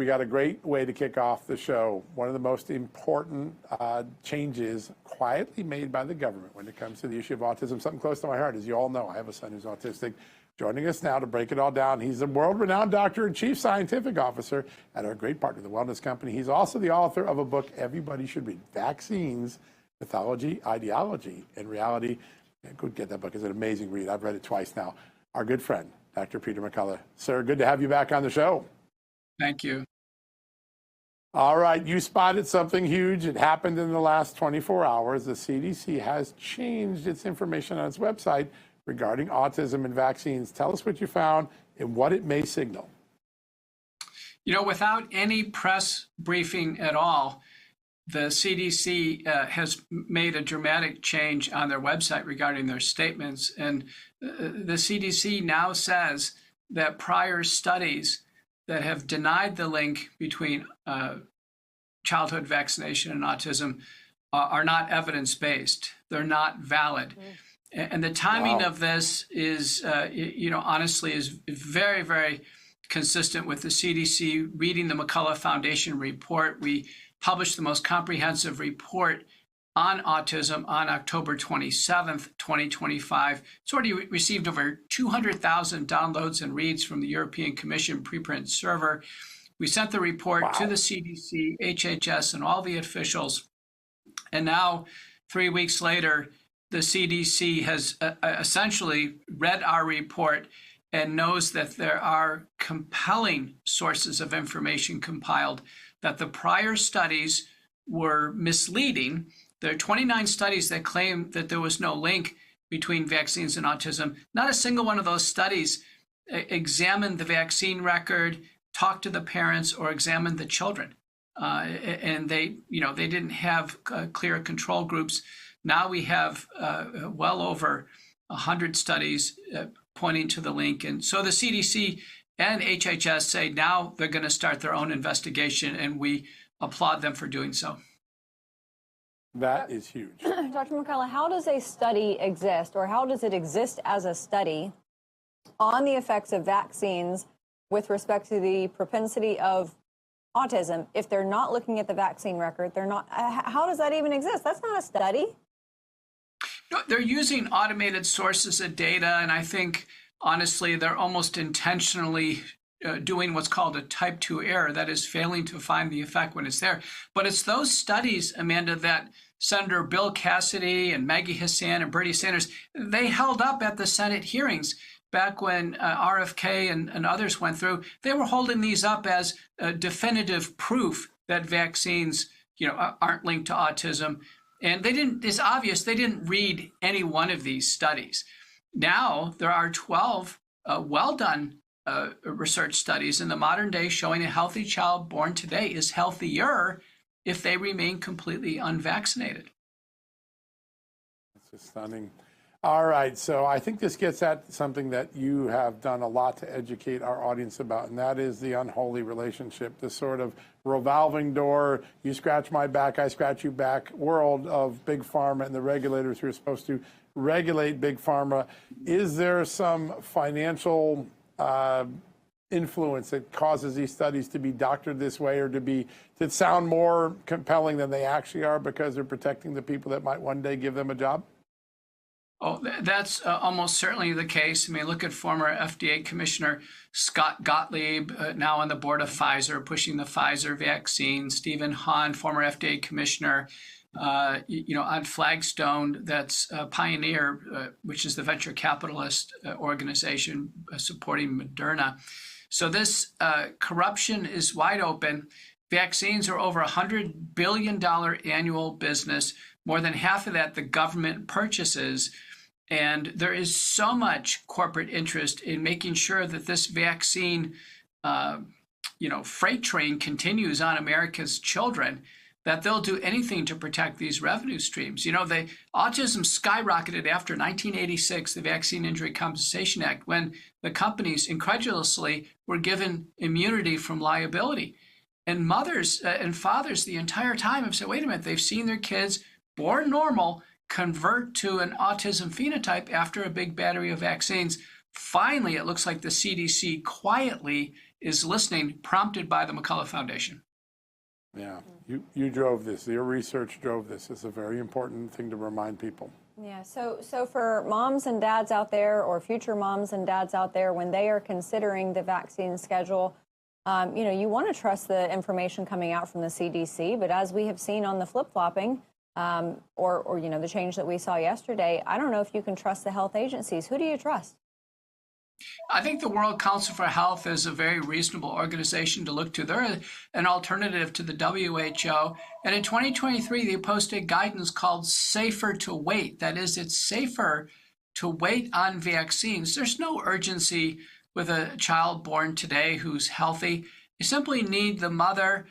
We got a great way to kick off the show. One of the most important changes quietly made by the government when it comes to the issue of autism, something close to my heart. As you all know, I have a son who's autistic. Joining us now to break it all down, he's a world-renowned doctor and chief scientific officer at our great partner, the Wellness Company. He's also the author of a book everybody should read, Vaccines, Mythology, Ideology, and Reality. Go get that book. It's an amazing read. I've read it twice now. Our good friend, Dr. Peter McCullough. Sir, good to have you back on the show. Thank you. All right, you spotted something huge. It happened in the last 24 hours. The CDC has changed its information on its website regarding autism and vaccines. Tell us what you found and what it may signal. You know, without any press briefing at all, the CDC has made a dramatic change on their website regarding their statements. And the CDC now says that prior studies that have denied the link between childhood vaccination and autism are not evidence-based. They're not valid. And the timing of this is, honestly, is very, very consistent with the CDC reading the McCullough Foundation report. We published the most comprehensive report on autism on October 27th, 2025. It's already received over 200,000 downloads and reads from the European Commission preprint server. We sent the report to the CDC, HHS, and all the officials. And now, 3 weeks later, the CDC has essentially read our report and knows that there are compelling sources of information compiled, that the prior studies were misleading. There are 29 studies that claim that there was no link between vaccines and autism. Not a single one of those studies examined the vaccine record, talked to the parents, or examined the children. And they didn't have clear control groups. Now we have well over 100 studies pointing to the link. And so the CDC and HHS say now they're going to start their own investigation, and we applaud them for doing so. That is huge. Dr. McCullough, how does a study exist, or how does it exist as a study on the effects of vaccines with respect to the propensity of autism if they're not looking at the vaccine record? They're not. How does that even exist? That's not a study. No, they're using automated sources of data, and I think, honestly, they're almost intentionally doing what's called a type 2 error, that is failing to find the effect when it's there. But it's those studies, Amanda, that Senator Bill Cassidy and Maggie Hassan and Bernie Sanders, they held up at the Senate hearings back when RFK and others went through. They were holding these up as definitive proof that vaccines, aren't linked to autism. And it's obvious they didn't read any one of these studies. Now there are 12 well-done research studies in the modern day showing a healthy child born today is healthier if they remain completely unvaccinated. That's stunning. All right, so I think this gets at something that you have done a lot to educate our audience about, and that is the unholy relationship, this sort of revolving door, you scratch my back, I scratch you back world of Big Pharma and the regulators who are supposed to regulate Big Pharma. Is there some financial influence that causes these studies to be doctored this way, or to sound more compelling than they actually are because they're protecting the people that might one day give them a job? Oh, that's almost certainly the case. I mean, look at former FDA Commissioner Scott Gottlieb, now on the board of Pfizer, pushing the Pfizer vaccine. Stephen Hahn, former FDA Commissioner, on Flagstone, that's Pioneer, which is the venture capitalist organization supporting Moderna. So this corruption is wide open. Vaccines are over $100 billion annual business. More than half of that the government purchases. And there is so much corporate interest in making sure that this vaccine, freight train continues on America's children, that they'll do anything to protect these revenue streams. The autism skyrocketed after 1986, the Vaccine Injury Compensation Act, when the companies incredulously were given immunity from liability. And mothers and fathers the entire time have said, wait a minute, they've seen their kids born normal convert to an autism phenotype after a big battery of vaccines. Finally, it looks like the CDC quietly is listening, prompted by the McCullough Foundation. Yeah, you drove this. Your research drove this. It's a very important thing to remind people. Yeah, so for moms and dads out there, or future moms and dads out there, when they are considering the vaccine schedule, you want to trust the information coming out from the CDC. But as we have seen on the flip-flopping, or the change that we saw yesterday, I don't know if you can trust the health agencies. Who do you trust? I think the World Council for Health is a very reasonable organization to look to. They're an alternative to the WHO. And in 2023, they posted guidance called Safer to Wait. That is, it's safer to wait on vaccines. There's no urgency with a child born today who's healthy. You simply need the mother,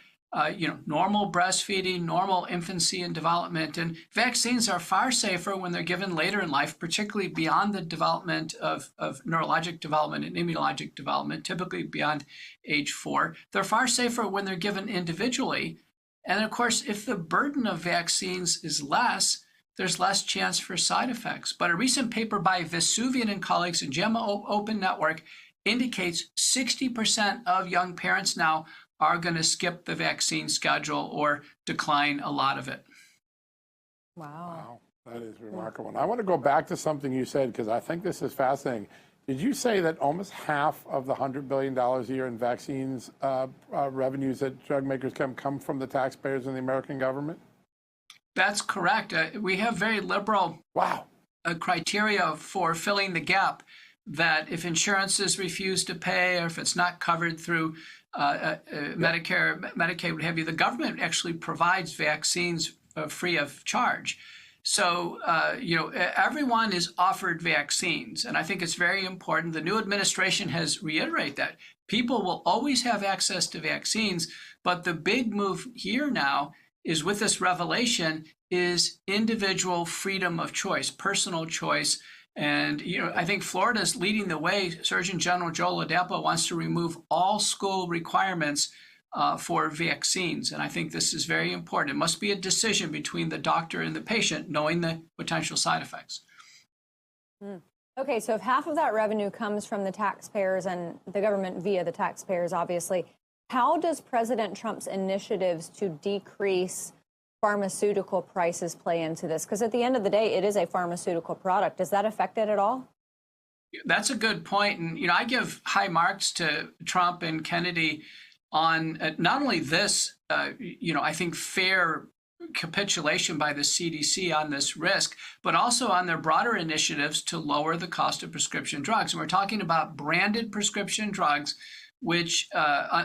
normal breastfeeding, normal infancy and development. And vaccines are far safer when they're given later in life, particularly beyond the development of neurologic development and immunologic development, typically beyond age 4. They're far safer when they're given individually. And of course, if the burden of vaccines is less, there's less chance for side effects. But a recent paper by Vesuvian and colleagues in JAMA Open Network indicates 60% of young parents now are going to skip the vaccine schedule or decline a lot of it. Wow. That is remarkable. And I want to go back to something you said, because I think this is fascinating. Did you say that almost half of the $100 billion a year in vaccines revenues that drug makers come from the taxpayers and the American government? That's correct. We have very liberal criteria for filling the gap, that if insurances refuse to pay, or if it's not covered through Medicare, Medicaid, what have you, the government actually provides vaccines free of charge. So, everyone is offered vaccines. And I think it's very important. The new administration has reiterated that people will always have access to vaccines. But the big move here now is, with this revelation, is individual freedom of choice, personal choice. And, I think Florida is leading the way. Surgeon General Joe Ladapo wants to remove all school requirements for vaccines. And I think this is very important. It must be a decision between the doctor and the patient, knowing the potential side effects. Okay, so if half of that revenue comes from the taxpayers and the government via the taxpayers, obviously, how does President Trump's initiatives to decrease pharmaceutical prices play into this? Because at the end of the day, it is a pharmaceutical product. Does that affect it at all? That's a good point. And, I give high marks to Trump and Kennedy on not only this, I think fair capitulation by the CDC on this risk, but also on their broader initiatives to lower the cost of prescription drugs. And we're talking about branded prescription drugs, which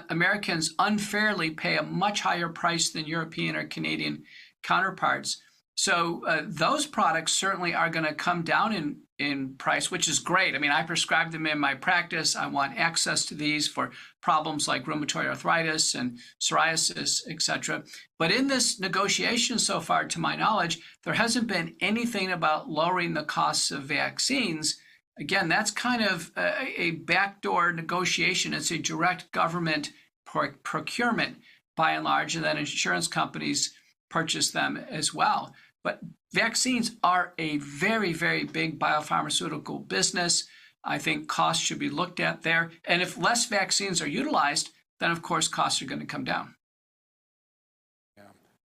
Americans unfairly pay a much higher price than European or Canadian counterparts. So those products certainly are going to come down in price, which is great. I mean, I prescribe them in my practice. I want access to these for problems like rheumatoid arthritis and psoriasis, et cetera. But in this negotiation so far, to my knowledge, there hasn't been anything about lowering the costs of vaccines. Again, that's kind of a backdoor negotiation. It's a direct government procurement by and large, and then insurance companies purchase them as well. But vaccines are a very, very big biopharmaceutical business. I think costs should be looked at there. And if less vaccines are utilized, then of course costs are going to come down.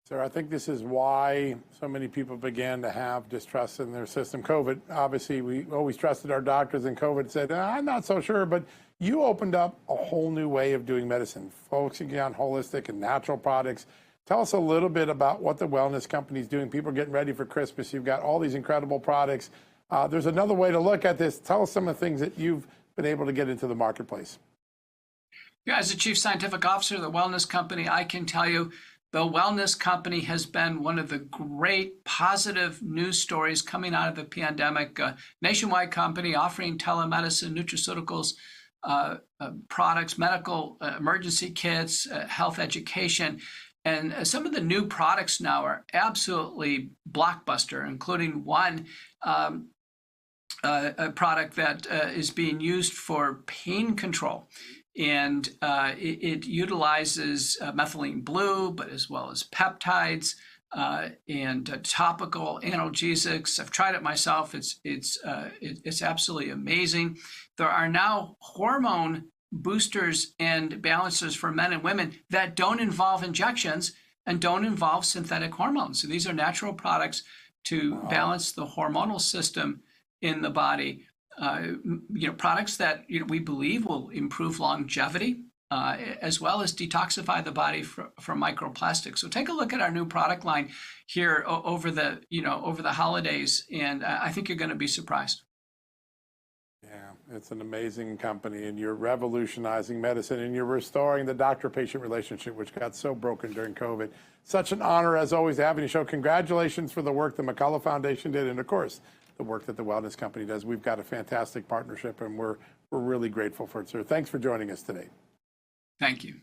So I think this is why so many people began to have distrust in their system. COVID, obviously, we always trusted our doctors, and COVID said, I'm not so sure. But you opened up a whole new way of doing medicine, focusing on holistic and natural products. Tell us a little bit about what the wellness company is doing. People are getting ready for Christmas. You've got all these incredible products. There's another way to look at this. Tell us some of the things that you've been able to get into the marketplace. Yeah, as the chief scientific officer of the wellness company, I can tell you, the wellness company has been one of the great positive news stories coming out of the pandemic. A nationwide company offering telemedicine, nutraceuticals, products, medical emergency kits, health education. And some of the new products now are absolutely blockbuster, including one a product that is being used for pain control. And it utilizes methylene blue, but as well as peptides and topical analgesics. I've tried it myself. It's absolutely amazing. There are now hormone boosters and balancers for men and women that don't involve injections and don't involve synthetic hormones. So these are natural products to balance the hormonal system in the body. Products that we believe will improve longevity, as well as detoxify the body from microplastics. So take a look at our new product line here over the holidays, and I think you're going to be surprised. Yeah, it's an amazing company, and you're revolutionizing medicine, and you're restoring the doctor-patient relationship, which got so broken during COVID. Such an honor, as always, to have you show. Congratulations for the work the McCullough Foundation did, and of course, the work that the Wellness Company does. We've got a fantastic partnership, and we're really grateful for it, sir. Thanks for joining us today. Thank you.